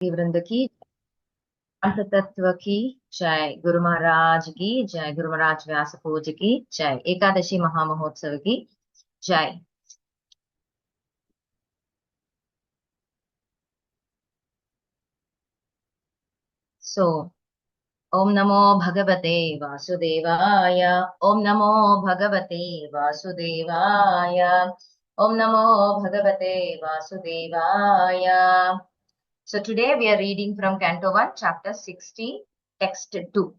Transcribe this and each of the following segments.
वृंद की तत्व की जय, गुरु महाराज की जय, गुरु महाराज व्यास पूज की जय, एकादशी महामहोत्सव की जय. So, ओम नमो भगवते वासुदेवाय. ओम नमो भगवते वासुदेवाय. ओम नमो भगवते वासुदेवाय. So today we are reading from Canto 1, Chapter 16, Text 2.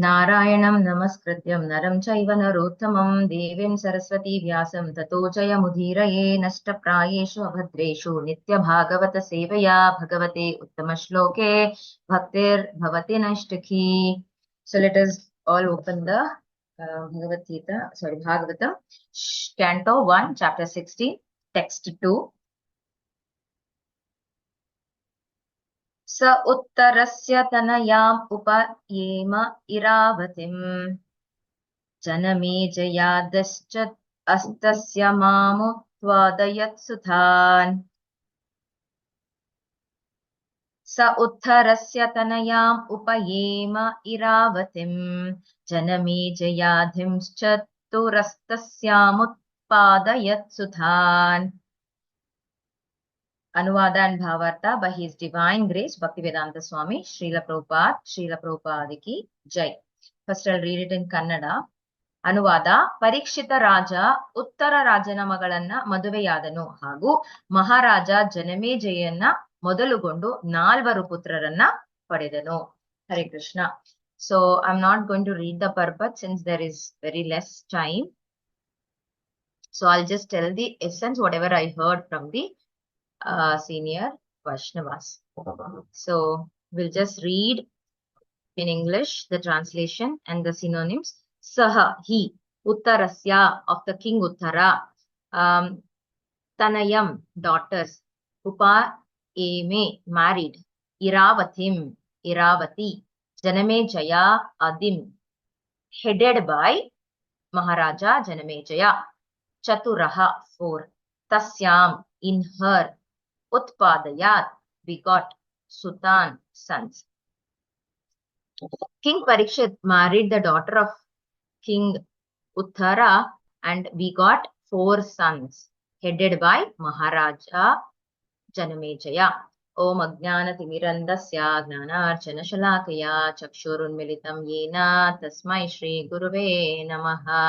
नारायणं नमस्कृत्यं नरं चैव नरोत्तमं देवीं सरस्वती व्यासं ततो जयमुदीरये. नष्टप्रायेषु अभद्रेषु नित्यभागवत सेवया भगवते उत्तमश्लोके भक्तिर्भवति नैष्टिकी. So let us all open the Bhagavatam, Canto 1, Chapter 16, Text 2. स उत्तरस्य तनयाम् उपयेम इरावतीम् जनमेजयादश्च अस्तस्य मामुत्पादयत्सुतान्. स उत्तरस्य तनयाम् उपयेम इरावतीम् जनमेजयाधिंश्च तुरस्तस्यामुत्पादयत्सुतान्. Anuvada and Bhavartha by His Divine Grace Bhaktivedanta Swami Srila Prabhupada ki Jai. First I'll read it in Kannada. ಅನುವಾದ. ಪರೀಕ್ಷಿತ ರಾಜ ಉತ್ತರ ರಾಜನ ಮಗಳನ್ನ ಮದುವೆಯಾದನು ಹಾಗೂ ಮಹಾರಾಜ ಜನಮೇಜಯನ್ನ ಮೊದಲುಗೊಂಡು 4 ಪುತ್ರರನ್ನ ಪಡೆದನು. Hare Krishna. So I'm not going to read the purport since there is very less time. So I'll just tell the essence, whatever I heard from the senior Vaishnavas. So we'll just read in English the translation and the synonyms. Saha, he, Uttarasya, of the king Uttara, Tanayam, daughters, Upa, Eme, married, Iravathim, Iravati, Janamejaya, Adim, headed by Maharaja Janamejaya, Chaturaha, 4, Tasyam, in her, Utpadayat, begot, Sutan, sons. King Parikshit married the daughter of King Uttara and begot 4 sons, headed by Maharaja Janamejaya. Om Ajnanatimirandasya Gnanarchana Shalakaya Chakshurunmilitam Yena Tasmai Shri Guruve Namaha.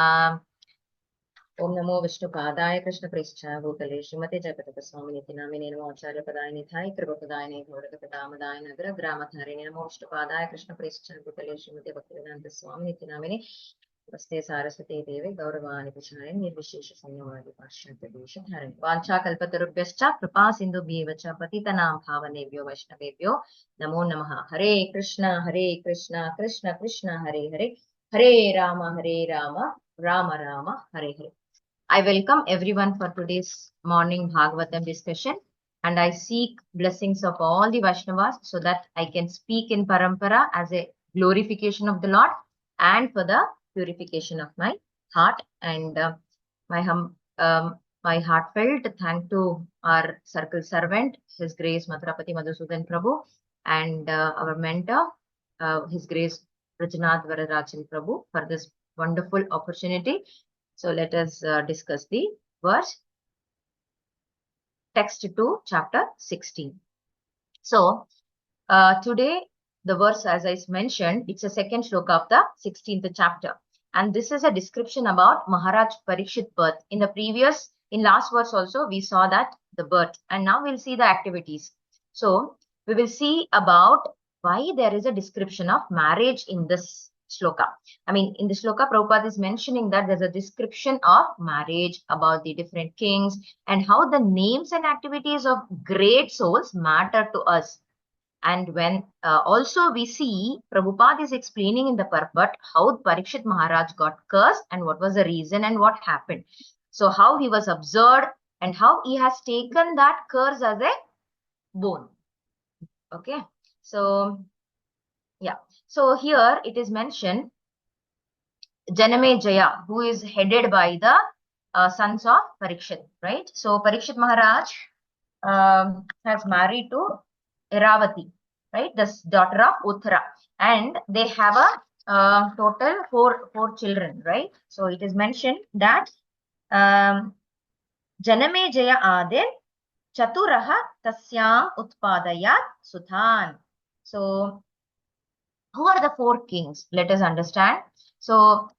ओम नमो विष्णुपादाय कृष्णप्रेष्ठाय भूतले श्रीमते जयपताका स्वामिनिति नामिने नमो आचार्यपदाय निधाय कृपपदाय घोरकपदामदाय नगर ग्रामधारिणे नमो विष्णुपादाय कृष्णप्रेष्ठाय भूतले श्रीमते भक्तिवेदांत स्वामिनिति नामिने नमस्ते सारस्वती देवे गौरवाणि प्रचारिणे निर्विशेष शून्यवादी पाश्चात्य देशधारिणे वाञ्छाकल्पतरुभ्यश्च कृपा सिन्धुभ्येव च पतितनां पावनेभ्यो वैष्णवेभ्यो नमो नमः. हरे कृष्ण कृष्ण कृष्ण हरे हरे, हरे Ram Ram Ram Hare Hare. I welcome everyone for today's morning Bhagavatam discussion, and I seek blessings of all the Vaishnavas so that I can speak in Parampara as a glorification of the Lord and for the purification of my heart. And my heartfelt thank to our circle servant, His Grace Mathurapati Madhusudan Prabhu, and our mentor, His Grace Rajanath Vararajan Prabhu, for this wonderful opportunity. So let us discuss the verse. Text 2, chapter 16. So today the verse, as I mentioned, it's a second shloka of the 16th chapter, and this is a description about Maharaj Parikshit birth. In last verse also we saw that the birth, and now we'll see the activities. So we will see about why there is a description of marriage in this shloka. I mean, in the shloka, Prabhupada is mentioning that there's a description of marriage, about the different kings, and how the names and activities of great souls matter to us. And when also we see Prabhupada is explaining in the purport how Parikshit Maharaj got cursed and what was the reason and what happened. So how he was observed and how he has taken that curse as a bone. Okay. So yeah. So here it is mentioned Janamejaya, who is headed by the sons of Parikshit, right? So Parikshit Maharaj has married to Iravati, right? This daughter of Uttara, and they have a total four children, right? So it is mentioned that Janamejaya Adir Chaturaha Tasyam Utpadayat Suthan. So who are the four kings? Let us understand. So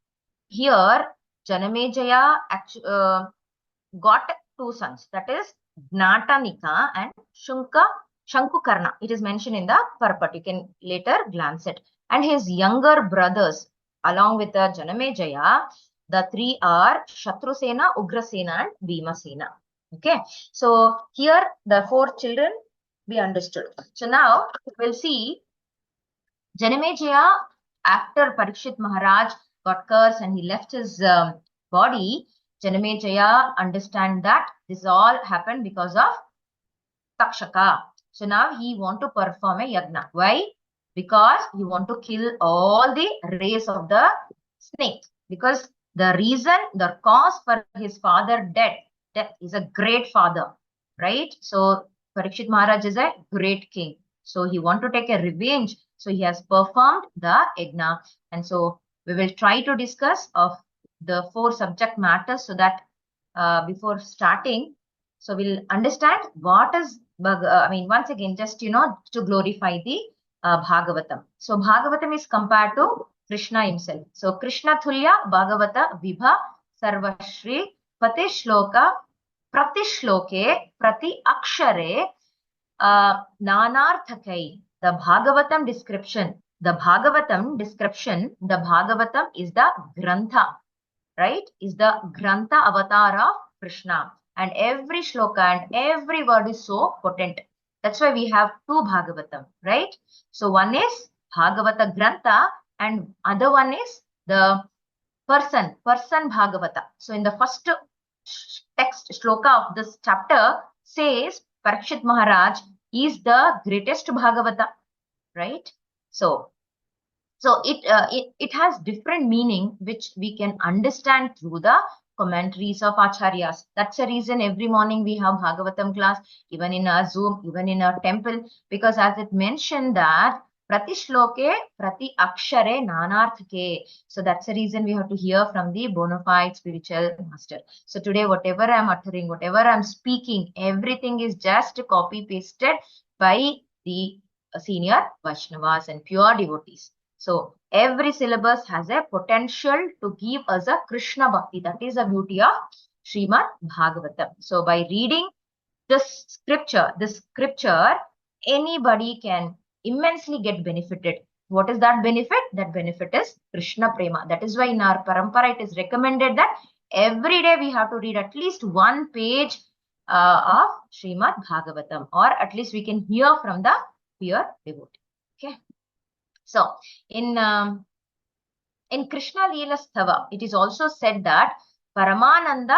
here Janamejaya got two sons, that is Gnatanika and Shankukarna. It is mentioned in the purport. You can later glance it. And his younger brothers, along with the Janamejaya, the three are Shatrusena, Ugrasena, and Bhimasena. Okay, so here the four children be understood. So now we'll see Janamejaya, after Parikshit Maharaj got cursed and he left his body, Janamejaya understand that this all happened because of Takshaka. So now he want to perform a yagna. Why? Because he want to kill all the race of the snakes. Because the reason, the cause for his father death is a great father, right? So Parikshit Maharaj is a great king. So he want to take a revenge. So he has performed the yagna. And so we will try to discuss of the four subject matters so that before starting, so we'll understand what is once again, just, to glorify the Bhagavatam. So Bhagavatam is compared to Krishna himself. So Krishna Thulya Bhagavata Vibha Sarvashri Pati Shloka Prati Shloke Prati Akshare Nanarthakai. The Bhagavatam description. The Bhagavatam is the Grantha, right? Is the Grantha avatar of Krishna. And every shloka and every word is so potent. That's why we have two Bhagavatam, right? So one is Bhagavata Grantha and other one is the person Bhagavata. So in the first text shloka of this chapter says Parikshit Maharaj is the greatest Bhagavata, right? So it has different meaning which we can understand through the commentaries of acharyas. That's the reason every morning we have Bhagavatam class, even in our Zoom, even in our temple, because as it mentioned that Prati Shloke, Prati Akshare, Nanarthake. So that's the reason we have to hear from the bona fide spiritual master. So today, whatever I'm uttering, whatever I'm speaking, everything is just copy pasted by the senior Vaishnavas and pure devotees. So every syllabus has a potential to give us a Krishna Bhakti. That is the beauty of Srimad Bhagavatam. So by reading this scripture, anybody can immensely get benefited. What is that benefit? That benefit is Krishna Prema. That is why in our parampara it is recommended that every day we have to read at least one page of Srimad Bhagavatam, or at least we can hear from the pure devotee. Okay. So in Krishna Leela Sthava, it is also said that Paramananda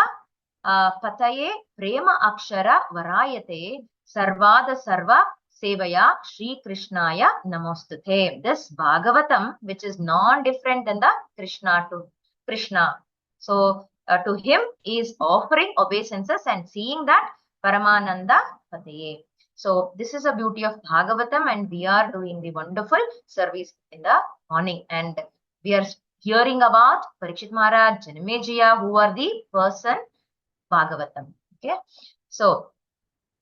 Pataye Prema Akshara Varayate Sarvada Sarva Sevaya Shri Krishnaya Namostute. This Bhagavatam, which is non-different than the Krishna to Krishna. So to him is offering obeisances and seeing that Paramananda Pataye. So this is a beauty of Bhagavatam, and we are doing the wonderful service in the morning. And we are hearing about Parikshit Maharaj, Janamejaya, who are the person Bhagavatam. Okay. So,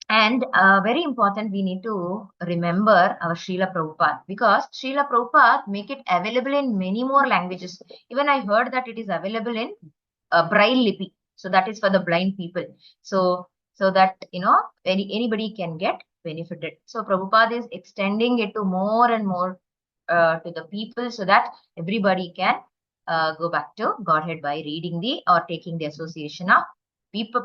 and very important, we need to remember our Srila Prabhupada, because Srila Prabhupada make it available in many more languages. Even I heard that it is available in Braille Lipi. So that is for the blind people. So that, anybody can get benefited. So Prabhupada is extending it to more and more to the people, so that everybody can go back to Godhead by reading or taking the association of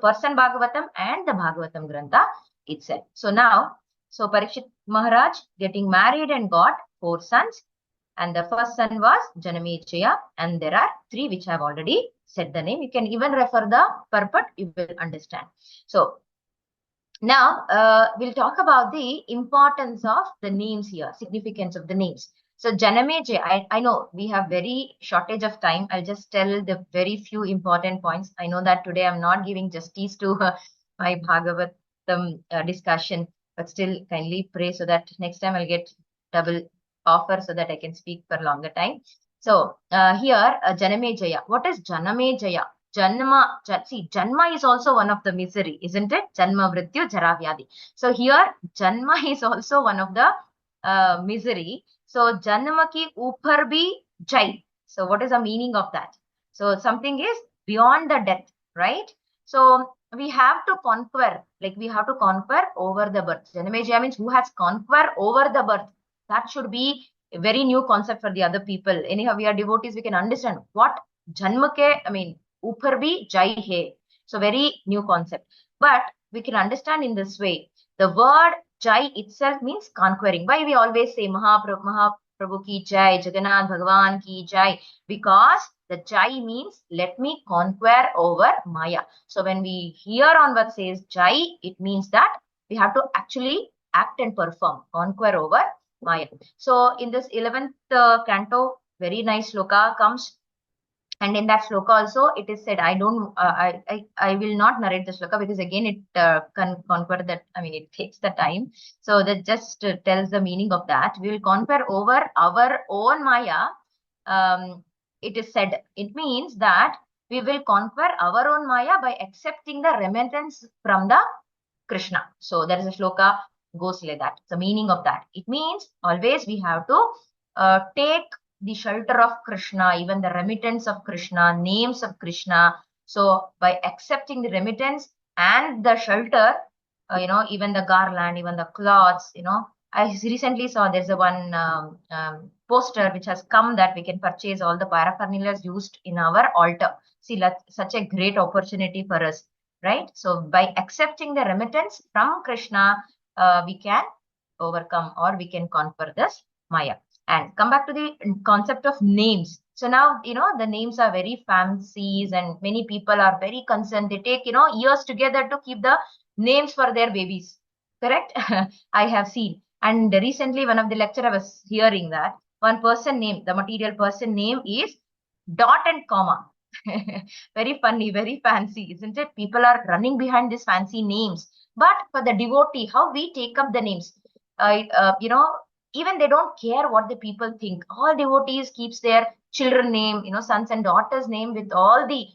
person Bhagavatam and the Bhagavatam Grantha itself. So now, Parikshit Maharaj getting married and got 4 sons. And the first son was Janamejaya, and there are 3 which I have already said the name. You can even refer the purport, you will understand. So now we'll talk about the importance of the names here, significance of the names. So Janamejaya, I know we have very shortage of time. I'll just tell the very few important points. I know that today I'm not giving justice to my Bhagavat some discussion, but still kindly pray so that next time I'll get double offer so that I can speak for longer time. So here, Janamejaya. What is Janamejaya? See, Janma is also one of the misery, isn't it? Janma, Mrityu, Jara, Vyadi. So here, Janma is also one of the misery. So Janma ki upar bhi jai. So what is the meaning of that? So something is beyond the death, right? So we have to conquer, like we have to conquer over the birth. Janamejaya means who has conquered over the birth. That should be a very new concept for the other people. Anyhow, we are devotees, we can understand what Janma ke, I mean, upar bhi jai hai. So very new concept. But we can understand in this way. The word jai itself means conquering. Why we always say Mahaprabhu ki jai, Jagannath Bhagavan ki jai? Because the jai means let me conquer over Maya. So when we hear on what says jai, it means that we have to actually act and perform, conquer over Maya. So in this 11th canto, very nice sloka comes. And in that sloka also, it is said, I will not narrate the sloka because again, it conquer that, I mean, it takes the time. So that just tells the meaning of that. We will conquer over our own Maya. It is said, it means that we will conquer our own Maya by accepting the remittance from the Krishna. So there is a sloka goes like that. The meaning of that. It means always we have to take the shelter of Krishna, even the remittance of Krishna, names of Krishna. So by accepting the remittance and the shelter, even the garland, even the cloths, I recently saw there's a one poster which has come that we can purchase all the paraphernalia used in our altar. See, that's such a great opportunity for us, right? So by accepting the remittance from Krishna, we can overcome or we can conquer this Maya. And come back to the concept of names. So now, the names are very fancy and many people are very concerned. They take, years together to keep the names for their babies. Correct? I have seen. And recently, one of the lecturer was hearing that one person name, the material person name is dot and comma. Very funny, very fancy, isn't it? People are running behind these fancy names. But for the devotee, how we take up the names, even they don't care what the people think. All devotees keeps their children name, sons and daughters name with all the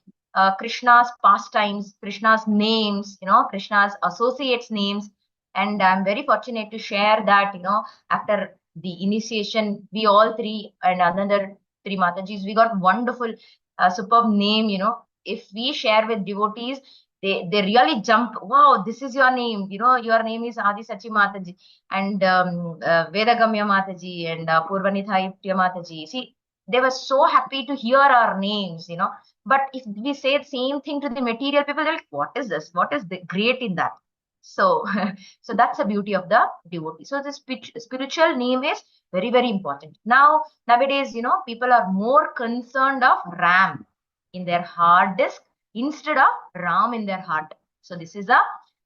Krishna's pastimes, Krishna's names, Krishna's associates names. And I'm very fortunate to share that, after the initiation, we all three and another three Matajis, we got wonderful, superb name, If we share with devotees, they really jump. Wow, this is your name. Your name is Adi Sacimata ji and Vedagamya Mataji and Purvanithai Mataji. See, they were so happy to hear our names, But if we say the same thing to the material people, they're like, what is this? What is the great in that? So, so that's the beauty of the devotee. So the spiritual name is very, very important. Nowadays, people are more concerned of RAM in their hard disk instead of Ram in their heart. So this is the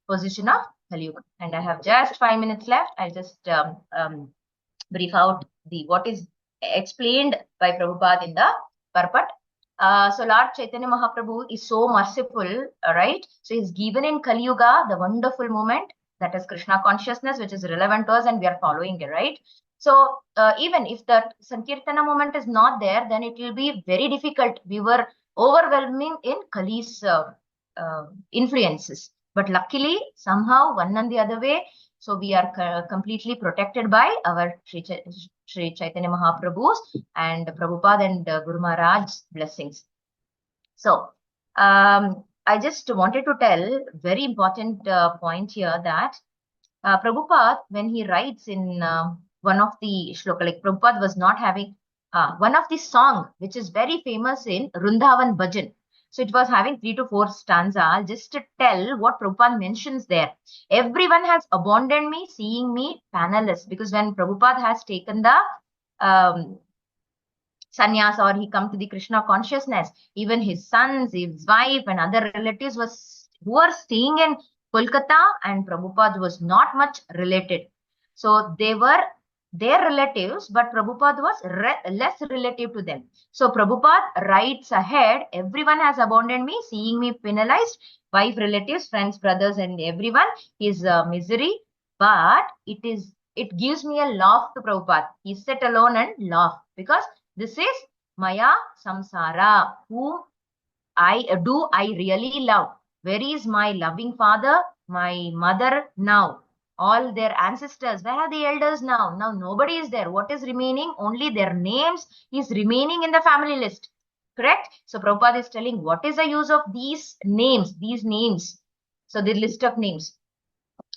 position of Kali Yuga. And I have just 5 minutes left. I'll just brief out what is explained by Prabhupada in the purport. So Lord Chaitanya Mahaprabhu is so merciful, right? So he's given in Kali Yuga the wonderful moment that is Krishna consciousness, which is relevant to us and we are following it, right? So even if the Sankirtana moment is not there, then it will be very difficult. We were overwhelming in Kali's influences. But luckily, somehow, one and the other way, so we are completely protected by our Sri Chaitanya Mahaprabhu's and Prabhupada and Guru Maharaj's blessings. So, I just wanted to tell very important point here that Prabhupada, when he writes in one of the shloka, like Prabhupada was not having one of the song, which is very famous in Vrindavan Bhajan. So it was having 3 to 4 stanza. Just to tell what Prabhupada mentions there. Everyone has abandoned me, seeing me panelist. Because when Prabhupada has taken the sannyas or he come to the Krishna consciousness, even his sons, his wife and other relatives who were staying in Kolkata and Prabhupada was not much related. So they were their relatives, but Prabhupada was less relative to them. So Prabhupada writes ahead, everyone has abandoned me, seeing me penalized, wife, relatives, friends, brothers, and everyone is misery. But it gives me a laugh to Prabhupada. He sat alone and laughed because this is Maya Samsara, whom I really love. Where is my loving father, my mother now? All their ancestors, where are the elders now? Now nobody is there. What is remaining? Only their names is remaining in the family list. Correct? So Prabhupada is telling what is the use of these names. So the list of names.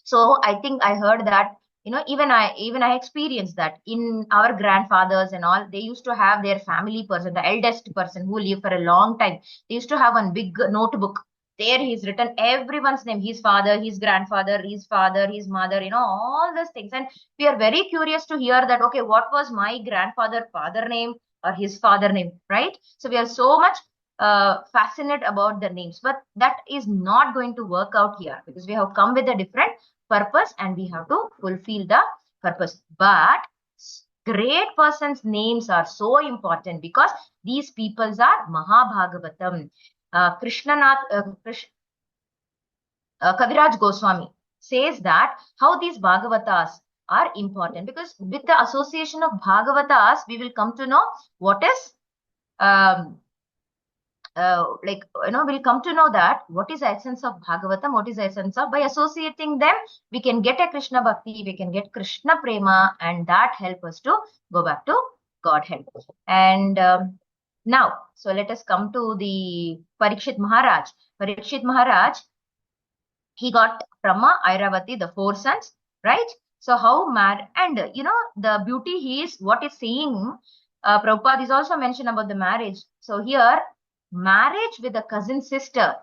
So I think I heard that, even I experienced that in our grandfathers and all, they used to have their family person, the eldest person who lived for a long time. They used to have one big notebook. There he's written everyone's name, his father, his grandfather, his father, his mother, all those things. And we are very curious to hear that, okay, what was my grandfather father name or his father name, right? So we are so much fascinated about the names, but that is not going to work out here because we have come with a different purpose and we have to fulfill the purpose. But great persons' names are so important because these peoples are Mahabhagavatam. Kaviraj Goswami says that how these Bhagavatas are important because with the association of Bhagavatas, we will come to know what is um, we'll come to know that what is the essence of Bhagavatam, what is the essence of, by associating them, we can get a Krishna Bhakti, we can get Krishna Prema, and that help us to go back to Godhead. And now, so let us come to the Parikshit Maharaj. Parikshit Maharaj, he got Brahma, Airavati, the 4 sons, right? So and the beauty he is, what is saying, Prabhupada is also mentioned about the marriage. So here, marriage with a cousin sister,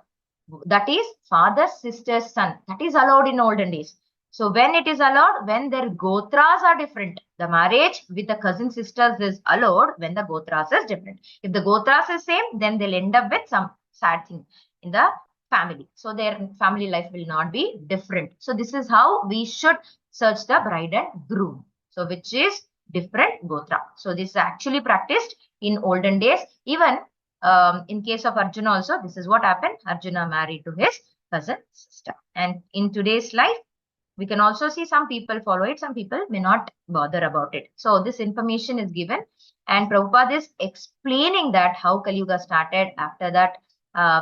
that is father's sister's son, that is allowed in olden days. So when it is allowed, when their gotras are different, the marriage with the cousin sisters is allowed when the gotras is different. If the gotras is same, then they'll end up with some sad thing in the family. So their family life will not be different. So this is how we should search the bride and groom. So which is different gotra. So this is actually practiced in olden days. Even in case of Arjuna also, this is what happened. Arjuna married to his cousin sister. And in today's life, we can also see some people follow it, some people may not bother about it. So this information is given, and Prabhupada is explaining that how Kali Yuga started. After that,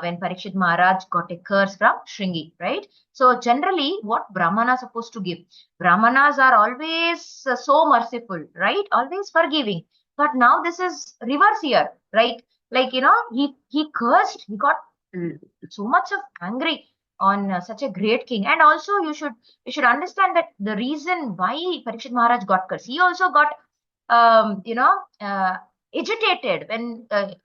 when Parikshit Maharaj got a curse from Shringi, right? So generally, what Brahmana is supposed to give? Brahmanas are always so merciful, right? Always forgiving. But now this is reverse here, right? Like, he cursed, he got so much of angry on such a great king. And also you should understand that the reason why Parikshit Maharaj got cursed, he also got agitated when that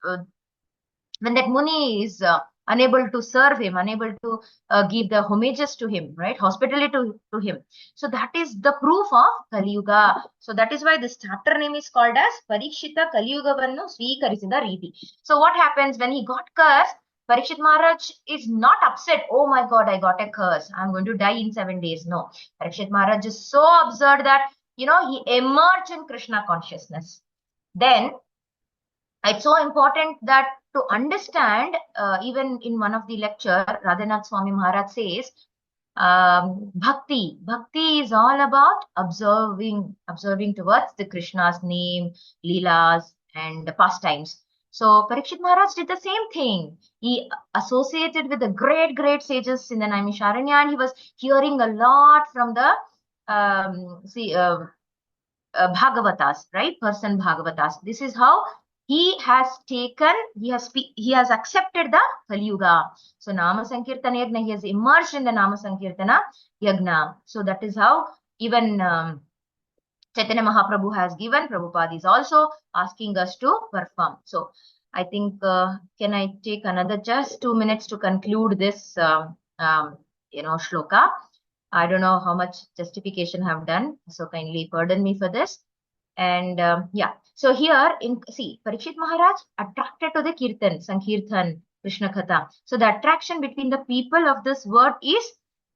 Muni is unable to serve him, unable to give the homages to him, right? Hospitality to him. So that is the proof of Kali Yuga. So that is why this chapter name is called as Parikshita Kali Yuga Vannu Swikarisida Riti. So what happens when he got cursed? Parikshit Maharaj is not upset. Oh my God, I got a curse. I'm going to die in 7 days. No. Parikshit Maharaj is so absurd that, he emerged in Krishna consciousness. Then it's so important that to understand, even in one of the lecture, Radhanath Swami Maharaj says, bhakti is all about observing towards the Krishna's name, leelas, and the pastimes. So Parikshit Maharaj did the same thing. He associated with the great sages in the Naimisharanya, and he was hearing a lot from the Bhagavatas, right? Person Bhagavatas. This is how he has accepted the Kali Yuga. So Nama Sankirtana Yagna, he has immersed in the Nama Sankirtana Yagna. So that is how even Chaitanya Mahaprabhu has given. Prabhupada is also asking us to perform. So I think, can I take another just 2 minutes to conclude this, shloka? I don't know how much justification I have done, so kindly pardon me for this. And yeah, so here see, Parikshit Maharaj attracted to the Kirtan, Sankirtan, Krishna Katha. So the attraction between the people of this world is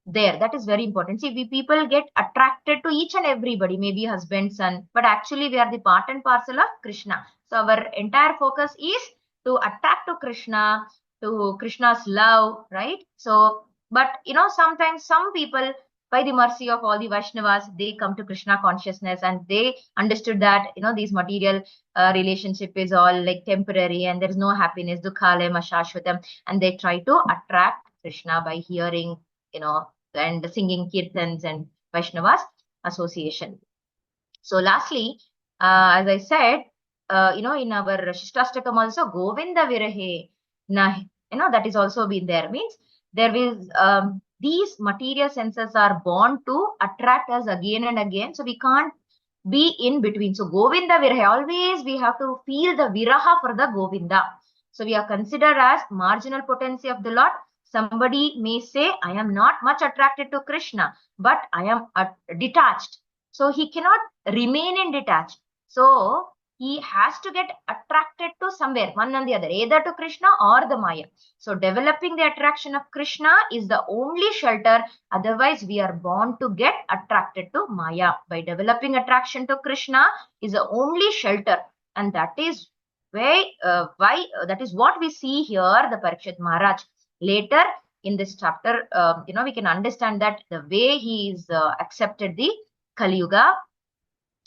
there. That is very important. See, we people get attracted to each and everybody, maybe husband, son, but actually we are the part and parcel of Krishna. So our entire focus is to attract to Krishna, to Krishna's love, right? So, but sometimes some people, by the mercy of all the Vaishnavas, they come to Krishna consciousness and they understood that these material relationship is all like temporary and there is no happiness, dukkha shashvatam, and they try to attract Krishna by hearing and singing kirtans and Vaishnavas association. So lastly, as I said, in our Shishtastakam also, Govinda Virahe, that is also been there. Means there is, these material senses are born to attract us again and again. So we can't be in between. So Govinda Viraha, always we have to feel the Viraha for the Govinda. So we are considered as marginal potency of the Lord. Somebody may say, I am not much attracted to Krishna, but I am detached. So he cannot remain in detached. So he has to get attracted to somewhere, one and the other, either to Krishna or the Maya. So developing the attraction of Krishna is the only shelter. Otherwise, we are born to get attracted to Maya. By developing attraction to Krishna is the only shelter. And that is why that is what we see here, the Parikshit Maharaj. Later in this chapter, we can understand that the way he is accepted the Kali Yuga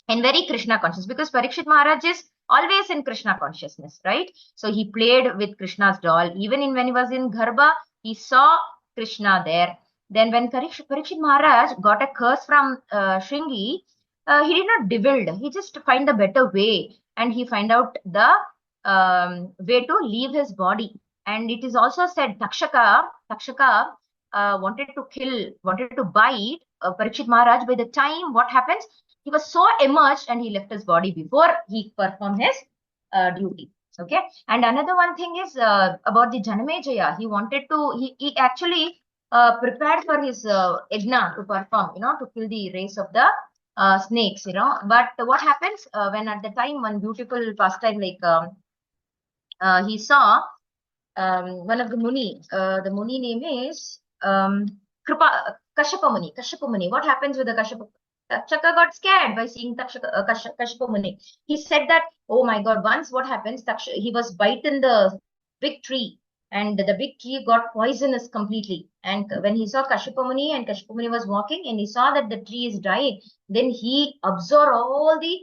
and very Krishna conscious, because Parikshit Maharaj is always in Krishna consciousness, right? So he played with Krishna's doll. Even when he was in Garbha, he saw Krishna there. Then when Parikshit Maharaj got a curse from Shringi, he did not divulge. He just find a better way, and he find out the way to leave his body. And it is also said Takshaka wanted to bite Parikshit Maharaj. By the time what happens, he was so immersed and he left his body before he performed his duty. Okay. And another one thing is about the Janamejaya. He actually prepared for his yajna to perform, to kill the race of the snakes, But what happens when at the time, one beautiful pastime, like he saw one of the Muni. The Muni name is Kashyapa Muni. Kashyapa Muni. What happens with the Kashyapa? Takshaka got scared by seeing Kashyapa Muni. He said that, oh my God, once what happens, he was bitten the big tree and the big tree got poisonous completely. And when he saw Kashyapa Muni and Kashyapa Muni was walking and he saw that the tree is dying, then he absorbed all the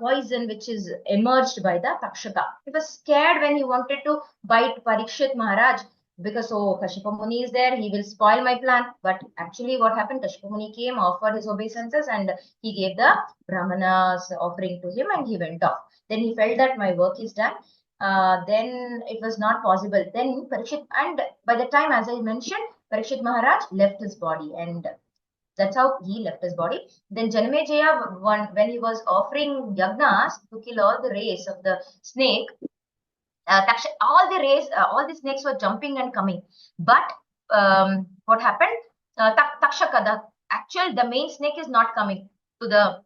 poison which is emerged by the Takshaka. He was scared when he wanted to bite Parikshit Maharaj because, oh, Kashyapa Muni is there, he will spoil my plan. But actually what happened, Kashyapa Muni came, offered his obeisances and he gave the Brahmanas offering to him and he went off. Then he felt that my work is done. Then it was not possible. Then Parikshit, and by the time, as I mentioned, Parikshit Maharaj left his body, and that's how he left his body. Then Janamejaya, when he was offering yagnas to kill all the race of the snake, all the snakes were jumping and coming. But what happened? Takshaka, the main snake is not coming to the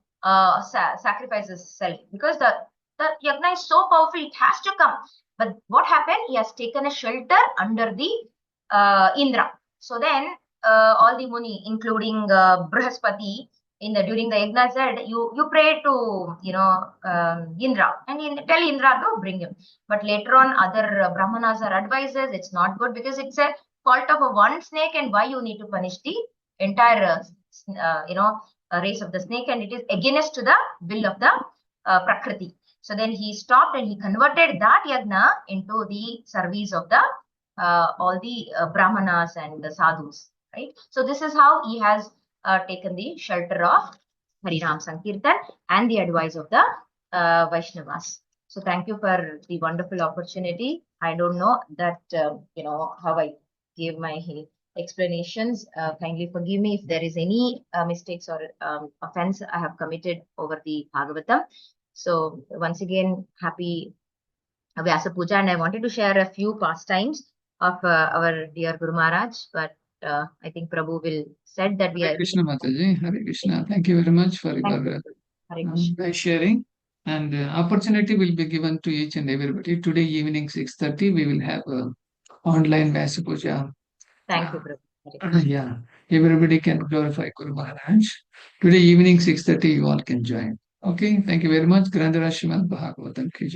sacrifices self, because the yagna is so powerful, it has to come. But what happened? He has taken a shelter under the Indra. So then all the Muni, including Brihaspati, during the yagna said, you pray to Indra and tell Indra to bring him. But later on, other Brahmanas or advisors, it's not good because it's a fault of one snake, and why you need to punish the entire race of the snake, and it is against to the will of the Prakriti. So then he stopped and he converted that yagna into the service of the all the Brahmanas and the sadhus, right? So this is how he has taken the shelter of Harinam Sankirtan and the advice of the Vaishnavas. So thank you for the wonderful opportunity. I don't know that, how I gave my explanations. Kindly forgive me if there is any mistakes or offense I have committed over the Bhagavatam. So once again, happy Vyasa Puja, and I wanted to share a few pastimes of our dear Guru Maharaj, but I think Prabhu will said that we Hare are. Krishna Mataji, Hare Krishna. Thank you very much for your nice sharing. And opportunity will be given to each and everybody. Today evening 6:30, we will have online Vyasa Puja. Thank you, Prabhu. Yeah. everybody can glorify Guru Maharaj. Today evening 6:30 you all can join. Okay, thank you very much. Grandara Srimad Bhagavatam ki jai.